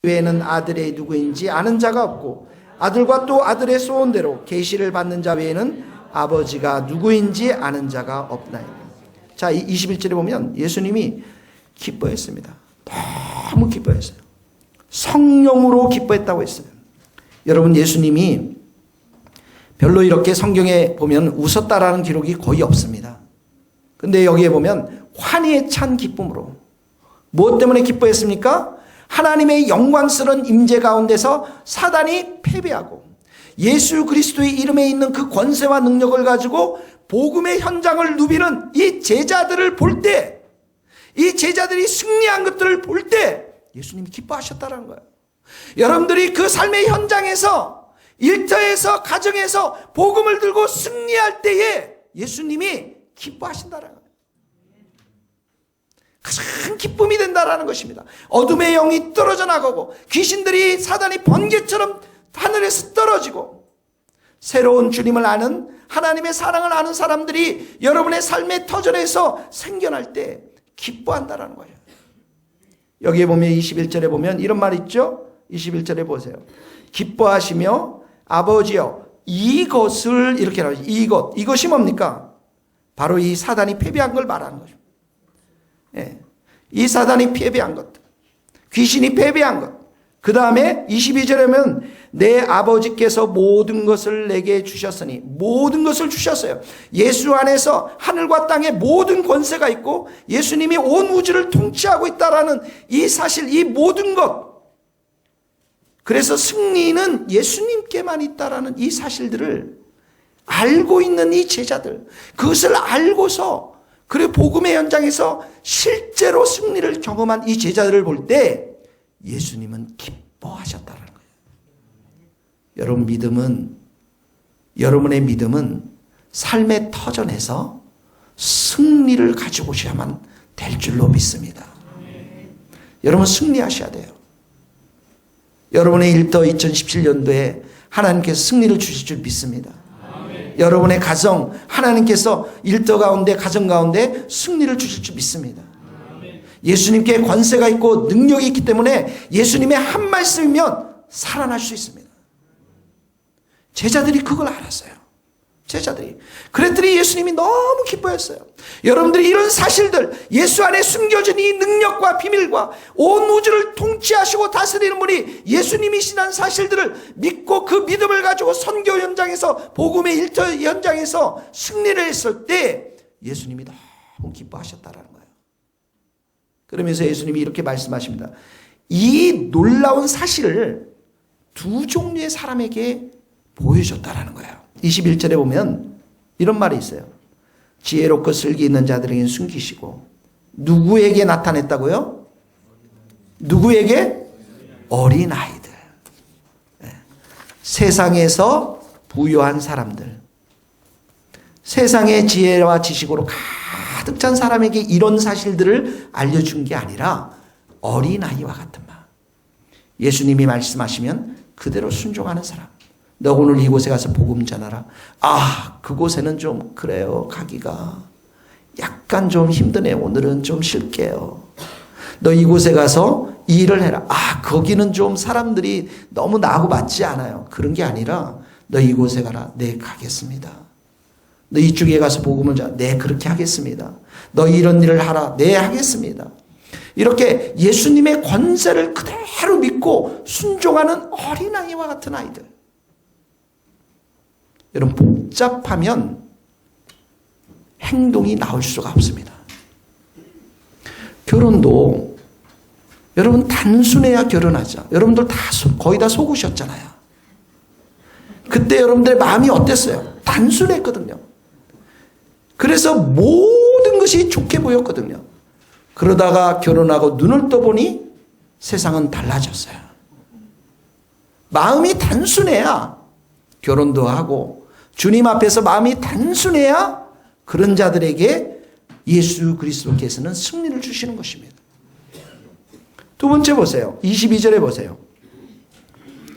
외에는 아들의 누구인지 아는 자가 없고 아들과 또 아들의 소원대로 계시를 받는 자 외에는 아버지가 누구인지 아는 자가 없나이다. 자, 21절에 보면 예수님이 기뻐했습니다. 너무 기뻐했어요. 성령으로 기뻐했다고 했어요. 여러분, 예수님이 별로 이렇게 성경에 보면 웃었다라는 기록이 거의 없습니다. 근데 여기에 보면 환희에 찬 기쁨으로. 무엇 때문에 기뻐했습니까? 하나님의 영광스러운 임재 가운데서 사단이 패배하고 예수 그리스도의 이름에 있는 그 권세와 능력을 가지고 복음의 현장을 누비는 이 제자들을 볼 때, 이 제자들이 승리한 것들을 볼 때 예수님이 기뻐하셨다는 거예요. 여러분들이 그 삶의 현장에서, 일터에서, 가정에서 복음을 들고 승리할 때에 예수님이 기뻐하신다는 거예요. 큰 기쁨이 된다라는 것입니다. 어둠의 영이 떨어져 나가고 귀신들이, 사단이 번개처럼 하늘에서 떨어지고 새로운 주님을 아는, 하나님의 사랑을 아는 사람들이 여러분의 삶의 터전에서 생겨날 때 기뻐한다라는 거예요. 여기에 보면 21절에 보면 이런 말 있죠? 21절에 보세요. 기뻐하시며 아버지여 이것을, 이렇게 나오죠. 이것이 뭡니까? 바로 이 사단이 패배한 걸 말하는 거죠. 예. 이 사단이 패배한 것, 귀신이 패배한 것. 그 다음에 22절에 보면 내 아버지께서 모든 것을 내게 주셨으니, 모든 것을 주셨어요. 예수 안에서 하늘과 땅에 모든 권세가 있고 예수님이 온 우주를 통치하고 있다라는 이 사실, 이 모든 것. 그래서 승리는 예수님께만 있다라는 이 사실들을 알고 있는 이 제자들, 그것을 알고서 그리고 복음의 현장에서 실제로 승리를 경험한 이 제자들을 볼 때 예수님은 기뻐하셨다는 거예요. 여러분의 믿음은 삶의 터전에서 승리를 가지고 오셔야만 될 줄로 믿습니다. 여러분, 승리하셔야 돼요. 여러분의 일터 2017년도에 하나님께서 승리를 주실 줄 믿습니다. 여러분의 가정, 하나님께서 일터 가운데, 가정 가운데 승리를 주실 줄 믿습니다. 예수님께 권세가 있고 능력이 있기 때문에 예수님의 한 말씀이면 살아날 수 있습니다. 제자들이 그걸 알았어요. 제자들이. 그랬더니 예수님이 너무 기뻐했어요. 여러분들이 이런 사실들, 예수 안에 숨겨진 이 능력과 비밀과 온 우주를 통치하시고 다스리는 분이 예수님이시라는 사실들을 믿고 그 믿음을 가지고 선교 현장에서, 복음의 일터 현장에서 승리를 했을 때 예수님이 너무 기뻐하셨다는 거예요. 그러면서 예수님이 이렇게 말씀하십니다. 이 놀라운 사실을 두 종류의 사람에게 보여줬다라는 거예요. 21절에 보면 이런 말이 있어요. 지혜롭고 슬기 있는 자들에게는 숨기시고, 누구에게 나타냈다고요? 누구에게? 어린아이들. 세상에서 부유한 사람들, 세상의 지혜와 지식으로 가득 찬 사람에게 이런 사실들을 알려준 게 아니라 어린아이와 같은 말. 예수님이 말씀하시면 그대로 순종하는 사람. 너 오늘 이곳에 가서 복음 전하라. 아, 그곳에는 좀 그래요. 가기가 약간 좀 힘드네요. 오늘은 좀 쉴게요. 너 이곳에 가서 이 일을 해라. 아, 거기는 좀 사람들이 너무 나하고 맞지 않아요. 그런 게 아니라 너 이곳에 가라. 네, 가겠습니다. 너 이쪽에 가서 복음을 전하라. 네, 그렇게 하겠습니다. 너 이런 일을 하라. 네, 하겠습니다. 이렇게 예수님의 권세를 그대로 믿고 순종하는 어린아이와 같은 아이들. 여러분, 복잡하면 행동이 나올 수가 없습니다. 결혼도 여러분 단순해야 결혼하죠. 여러분들 거의 다 속으셨잖아요. 그때 여러분들의 마음이 어땠어요? 단순했거든요. 그래서 모든 것이 좋게 보였거든요. 그러다가 결혼하고 눈을 떠보니 세상은 달라졌어요. 마음이 단순해야 결혼도 하고, 주님 앞에서 마음이 단순해야 그런 자들에게 예수 그리스도께서는 승리를 주시는 것입니다. 두 번째 보세요. 22절에 보세요.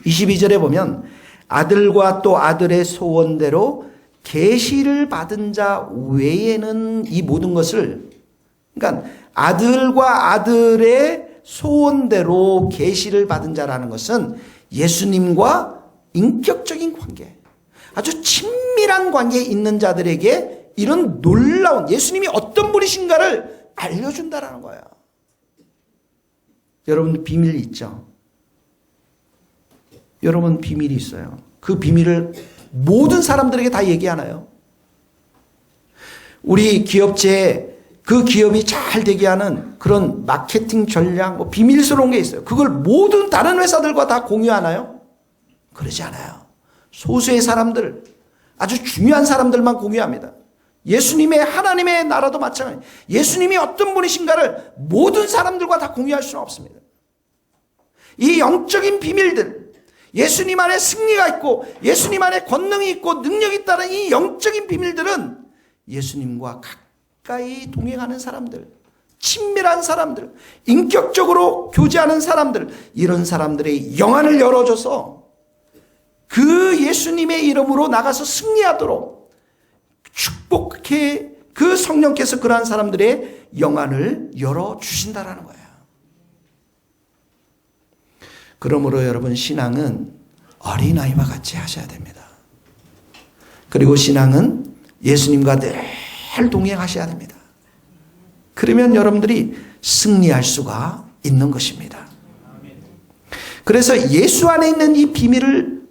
22절에 보면 아들과 또 아들의 소원대로 계시를 받은 자 외에는 이 모든 것을, 그러니까 아들과 아들의 소원대로 계시를 받은 자라는 것은 예수님과 인격적인 관계, 아주 친밀한 관계에 있는 자들에게 이런 놀라운 예수님이 어떤 분이신가를 알려준다라는 거예요. 여러분 비밀이 있죠? 여러분 비밀이 있어요. 그 비밀을 모든 사람들에게 다 얘기하나요? 우리 기업체에 그 기업이 잘 되게 하는 그런 마케팅 전략, 뭐 비밀스러운 게 있어요. 그걸 모든 다른 회사들과 다 공유하나요? 그러지 않아요. 소수의 사람들, 아주 중요한 사람들만 공유합니다. 예수님의 하나님의 나라도 마찬가지예요. 예수님이 어떤 분이신가를 모든 사람들과 다 공유할 수는 없습니다. 이 영적인 비밀들, 예수님 안에 승리가 있고 예수님 안에 권능이 있고 능력이 있다는 이 영적인 비밀들은 예수님과 가까이 동행하는 사람들, 친밀한 사람들, 인격적으로 교제하는 사람들, 이런 사람들의 영안을 열어줘서 그 예수님의 이름으로 나가서 승리하도록 축복해 그 성령께서 그러한 사람들의 영안을 열어주신다라는 거예요. 그러므로 여러분 신앙은 어린아이와 같이 하셔야 됩니다. 그리고 신앙은 예수님과 늘 동행하셔야 됩니다. 그러면 여러분들이 승리할 수가 있는 것입니다. 그래서 예수 안에 있는 이 비밀을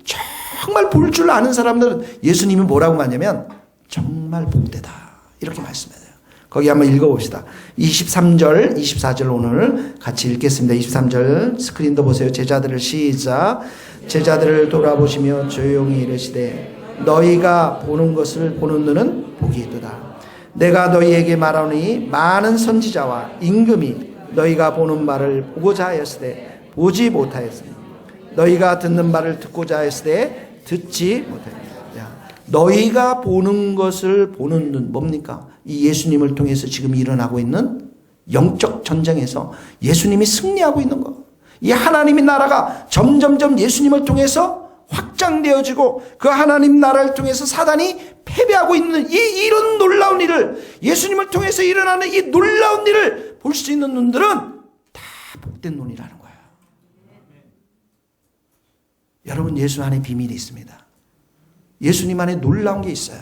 정말 볼 줄 아는 사람들은 예수님이 뭐라고 하냐면 정말 복되다 이렇게 말씀해요. 거기 한번 읽어봅시다. 23절 24절 오늘 같이 읽겠습니다. 23절 스크린도 보세요. 제자들을 시작. 제자들을 돌아보시며 조용히 이르시되 너희가 보는 것을 보는 눈은 복이 있도다. 내가 너희에게 말하노니 많은 선지자와 임금이 너희가 보는 바를 보고자 하였으되 보지 못하였으니 너희가 듣는 바를 듣고자 하였으되 듣지 못하였으니. 너희가 보는 것을 보는 눈 뭡니까? 이 예수님을 통해서 지금 일어나고 있는 영적 전쟁에서 예수님이 승리하고 있는 것. 이 하나님의 나라가 점점점 예수님을 통해서 확장되어지고 그 하나님 나라를 통해서 사단이 패배하고 있는 이런 놀라운 일을 예수님을 통해서 일어나는 이 놀라운 일을 볼 수 있는 눈들은 다 복된 눈이라는 거예요. 여러분 예수 안에 비밀이 있습니다. 예수님 안에 놀라운 게 있어요.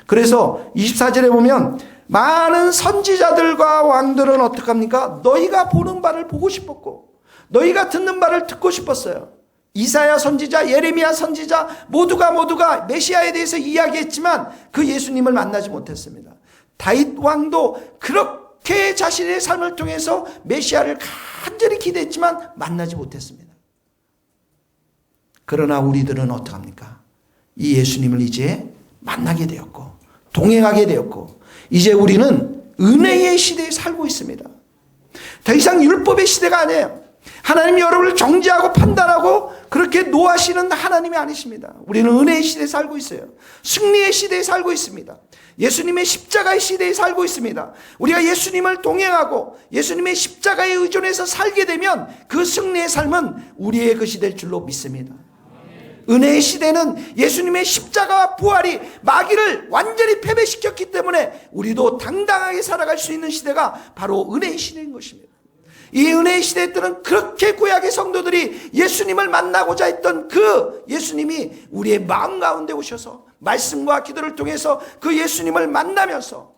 그래서 24절에 보면 많은 선지자들과 왕들은 어떡합니까? 너희가 보는 바를 보고 싶었고 너희가 듣는 바를 듣고 싶었어요. 이사야 선지자, 예레미야 선지자 모두가 메시아에 대해서 이야기했지만 그 예수님을 만나지 못했습니다. 다윗 왕도 그렇게 자신의 삶을 통해서 메시아를 간절히 기대했지만 만나지 못했습니다. 그러나 우리들은 어떡합니까? 이 예수님을 이제 만나게 되었고 동행하게 되었고 이제 우리는 은혜의 시대에 살고 있습니다. 더 이상 율법의 시대가 아니에요. 하나님이 여러분을 정죄하고 판단하고 그렇게 노하시는 하나님이 아니십니다. 우리는 은혜의 시대에 살고 있어요. 승리의 시대에 살고 있습니다. 예수님의 십자가의 시대에 살고 있습니다. 우리가 예수님을 동행하고 예수님의 십자가에 의존해서 살게 되면 그 승리의 삶은 우리의 것이 될 줄로 믿습니다. 은혜의 시대는 예수님의 십자가와 부활이 마귀를 완전히 패배시켰기 때문에 우리도 당당하게 살아갈 수 있는 시대가 바로 은혜의 시대인 것입니다. 이 은혜의 시대 때는 그렇게 구약의 성도들이 예수님을 만나고자 했던 그 예수님이 우리의 마음 가운데 오셔서 말씀과 기도를 통해서 그 예수님을 만나면서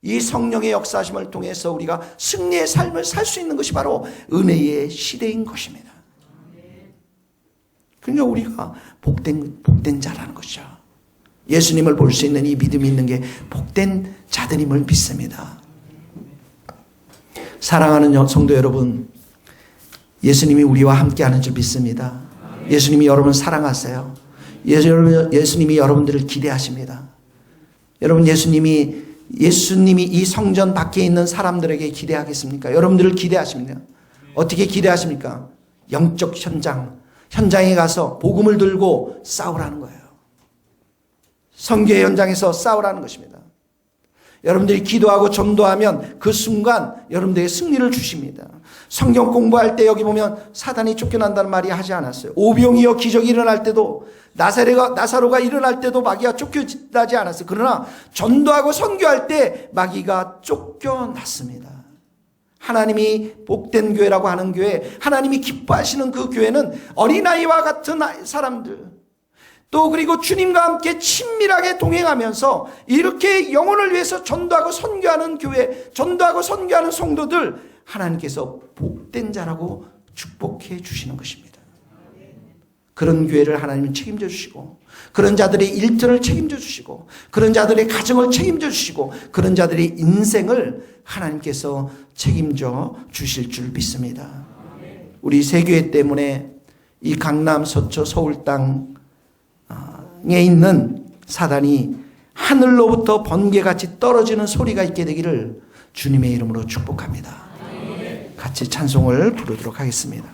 이 성령의 역사심을 통해서 우리가 승리의 삶을 살 수 있는 것이 바로 은혜의 시대인 것입니다. 그러니까 우리가 복된 자라는 것이죠. 예수님을 볼 수 있는 이 믿음이 있는 게 복된 자들임을 믿습니다. 사랑하는 성도 여러분, 예수님이 우리와 함께하는 줄 믿습니다. 예수님이 여러분 사랑하세요. 예수님이 여러분들을 기대하십니다. 여러분 예수님이 이 성전 밖에 있는 사람들에게 기대하겠습니까? 여러분들을 기대하십니다. 어떻게 기대하십니까? 영적 현장에 가서 복음을 들고 싸우라는 거예요. 선교의 현장에서 싸우라는 것입니다. 여러분들이 기도하고 전도하면 그 순간 여러분들에게 승리를 주십니다. 성경 공부할 때 여기 보면 사단이 쫓겨난다는 말이 하지 않았어요. 오병이어 기적이 일어날 때도 나사로가 일어날 때도 마귀가 쫓겨나지 않았어요. 그러나 전도하고 선교할 때 마귀가 쫓겨났습니다. 하나님이 복된 교회라고 하는 교회, 하나님이 기뻐하시는 그 교회는 어린아이와 같은 사람들, 또 그리고 주님과 함께 친밀하게 동행하면서 이렇게 영혼을 위해서 전도하고 선교하는 교회, 전도하고 선교하는 성도들, 하나님께서 복된 자라고 축복해 주시는 것입니다. 그런 교회를 하나님은 책임져 주시고, 그런 자들의 일터를 책임져 주시고, 그런 자들의 가정을 책임져 주시고, 그런 자들의 인생을 하나님께서 책임져 주실 줄 믿습니다. 우리 세교회 때문에 이 강남, 서초, 서울 땅에 있는 사단이 하늘로부터 번개같이 떨어지는 소리가 있게 되기를 주님의 이름으로 축복합니다. 같이 찬송을 부르도록 하겠습니다.